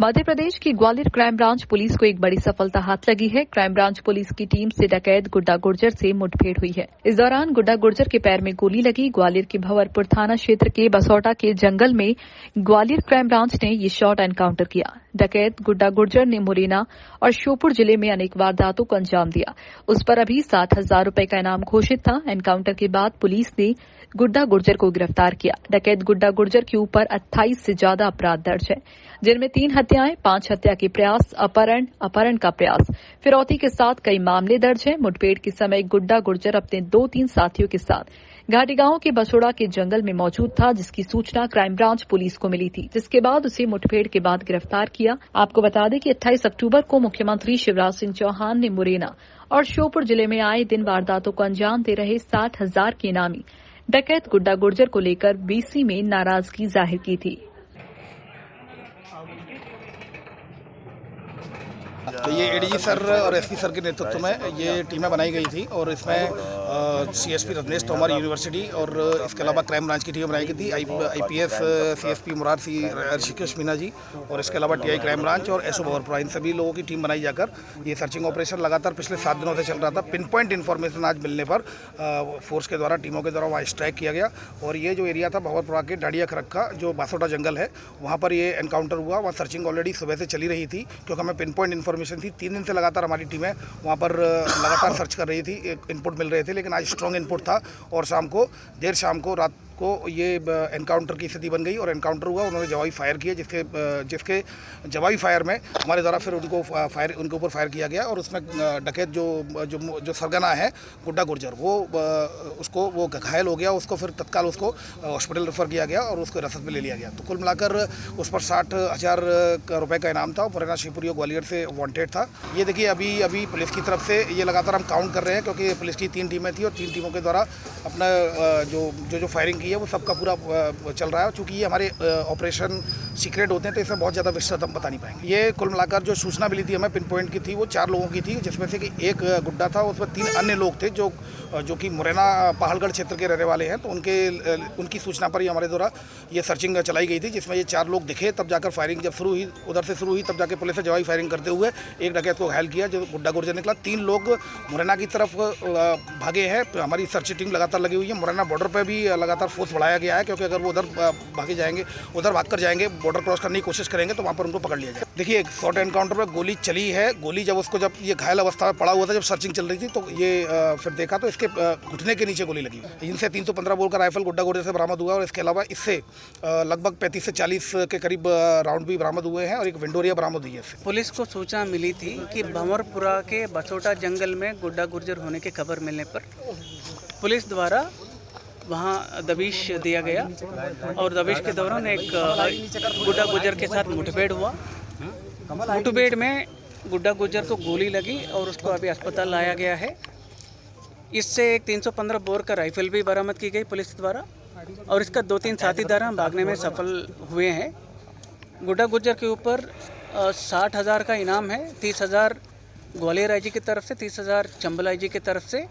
मध्य प्रदेश की Gwalior crime branch police को एक बड़ी सफलता हाथ लगी है। क्राइम ब्रांच पुलिस की टीम से डकैत गुड्डा गुर्जर से मुठभेड़ हुई है। इस दौरान गुड्डा गुर्जर के पैर में गोली लगी। ग्वालियर के भंवरपुर थाना क्षेत्र के बसौटा के जंगल में ग्वालियर क्राइम ब्रांच ने ये शॉर्ट एनकाउंटर किया। डकैत गुड्डा गुर्जर ने मुरैना और श्योपुर जिले में अनेक वारदातों को अंजाम दिया। उस पर अभी 60,000 रुपए का इनाम घोषित था। एनकाउंटर के बाद पुलिस ने गुड्डा गुर्जर को गिरफ्तार किया। डकैत गुड्डा गुर्जर के ऊपर 28 से ज्यादा अपराध दर्ज है, जिनमें 3 हत्याएं, 5 हत्या के प्रयास, अपहरण का प्रयास, फिरौती के साथ कई मामले दर्ज हैं। मुठभेड़ के समय गुड्डा गुर्जर अपने 2-3 साथियों के साथ घाटी गांव के बसोड़ा के जंगल में मौजूद था, जिसकी सूचना क्राइम ब्रांच पुलिस को मिली थी, जिसके बाद उसे मुठभेड़ के बाद गिरफ्तार किया। आपको बता दें कि 28 अक्टूबर को मुख्यमंत्री शिवराज सिंह चौहान ने मुरैना और श्योपुर जिले में आए दिन वारदातों को अंजाम दे रहे 60,000 के इनामी डकैत गुड्डा गुर्जर को लेकर बीसी में नाराजगी जाहिर की थी। तो ये एडीजी सर और एसपी सर के नेतृत्व में ये टीमें बनाई गई थी और इसमें सीएसपी रत्नेश तोमर यूनिवर्सिटी और इसके अलावा क्राइम ब्रांच की टीम बनाई गई थी। आईपीएस सीएसपी मुरार सी ऋषिकेश मीना जी और इसके अलावा टीआई क्राइम ब्रांच और एसओ भंवरपुर, इन सभी लोगों की टीम बनाई जाकर ये सर्चिंग ऑपरेशन लगातार पिछले 7 दिनों से चल रहा था। पिन पॉइंट इन्फॉर्मेशन आज मिलने पर फोर्स के द्वारा, टीमों के द्वारा वहाँ स्ट्राइक किया गया और ये जो एरिया था भंवरपुरा के डाडिया खरक्का जो बासोटा जंगल है, वहाँ पर ये एनकाउंटर हुआ। वहाँ सर्चिंग ऑलरेडी सुबह से चली रही थी क्योंकि हमें पिन पॉइंट इन्फॉर्मेशन थी। 3 दिन से लगातार हमारी टीमें वहाँ पर लगातार सर्च कर रही थी, इनपुट मिल रहे थे, लेकिन आज स्ट्रॉन्ग इनपुट था और देर शाम को रात को ये एनकाउंटर की स्थिति बन गई और एनकाउंटर हुआ। उन्होंने जवाबी फायर किए, जिसके जवाबी फायर में हमारे द्वारा फिर उनके ऊपर फायर किया गया और उसमें डकैत जो सरगना है गुड्डा गुर्जर वो घायल हो गया। उसको फिर तत्काल उसको हॉस्पिटल रेफर किया गया और उसको हिरासत में ले लिया गया। तो कुल मिलाकर उस पर 60,000 रुपये का इनाम था और मुरैना शिवपुरी ग्वालियर से वांटेड था। ये देखिए अभी पुलिस की तरफ से ये लगातार हम काउंट कर रहे हैं क्योंकि पुलिस की 3 टीमें थी और 3 टीमों के द्वारा अपना जो फायरिंग की है वो सबका पूरा चल रहा है। चूँकि ये हमारे ऑपरेशन सीक्रेट होते हैं तो इसमें बहुत ज़्यादा विस्तृत हम बता नहीं पाएंगे। ये कुल मिलाकर जो सूचना मिली थी हमें पिन पॉइंट की थी वो 4 लोगों की थी, जिसमें से कि एक गुड्डा था, उसमें 3 अन्य लोग थे जो कि मुरैना पहाड़गढ़ क्षेत्र के रहने वाले हैं। तो उनकी सूचना पर ही हमारे द्वारा ये सर्चिंग चलाई गई थी, जिसमें ये 4 लोग दिखे। तब जाकर फायरिंग जब शुरू हुई, उधर से शुरू हुई, तब जाकर पुलिस ने जवाबी फायरिंग करते हुए एक डकैत को घायल किया जो गुड्डा गुर्जर निकला। 3 लोग मुरैना की तरफ भागे हैं। हमारी सर्च टीम लगातार लगी हुई है। मुरैना बॉर्डर पर भी लगातार फोर्स बढ़ाया गया है क्योंकि अगर वो उधर भागकर जाएंगे, बॉर्डर क्रॉस करने की कोशिश करेंगे तो वहाँ पर उनको पकड़ लिया जाए। देखिए एक शॉर्ट एनकाउंटर में गोली चली है। गोली जब ये घायल अवस्था में पड़ा हुआ था, जब सर्चिंग चल रही थी, तो ये फिर देखा तो इसके घुटने के नीचे गोली लगी। इनसे 315 बोर का राइफल गुड्डा गुर्जर से बरामद हुआ और इसके अलावा इससे लगभग 35 से 40 के करीब राउंड भी बरामद हुए हैं और एक विंडोरिया बरामद हुई है। पुलिस को सूचना मिली थी कि भंवरपुरा के बसोटा जंगल में गुड्डा गुर्जर होने की खबर मिलने पर पुलिस द्वारा वहाँ दबिश दिया गया और दबिश के दौरान एक गुड्डा गुर्जर के साथ मुठभेड़ हुआ। मुठभेड़ में गुड्डा गुर्जर को गोली लगी और उसको अभी अस्पताल लाया गया है। इससे एक 315 बोर का राइफल भी बरामद की गई पुलिस द्वारा और इसका 2-3 साथीदार भागने में सफल हुए हैं। गुड्डा गुर्जर के ऊपर 60,000 का इनाम है, 30,000 ग्वालियर आईजी की तरफ से, 30,000 चंबल आईजी की तरफ से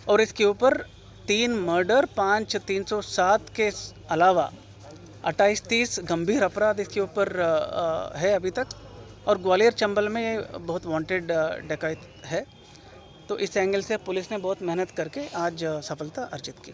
और इसके ऊपर 3 मर्डर, 5 307 के अलावा 28-30 गंभीर अपराध इसके ऊपर है अभी तक और ग्वालियर चंबल में ये बहुत वांटेड डकैत है। तो इस एंगल से पुलिस ने बहुत मेहनत करके आज सफलता अर्जित की।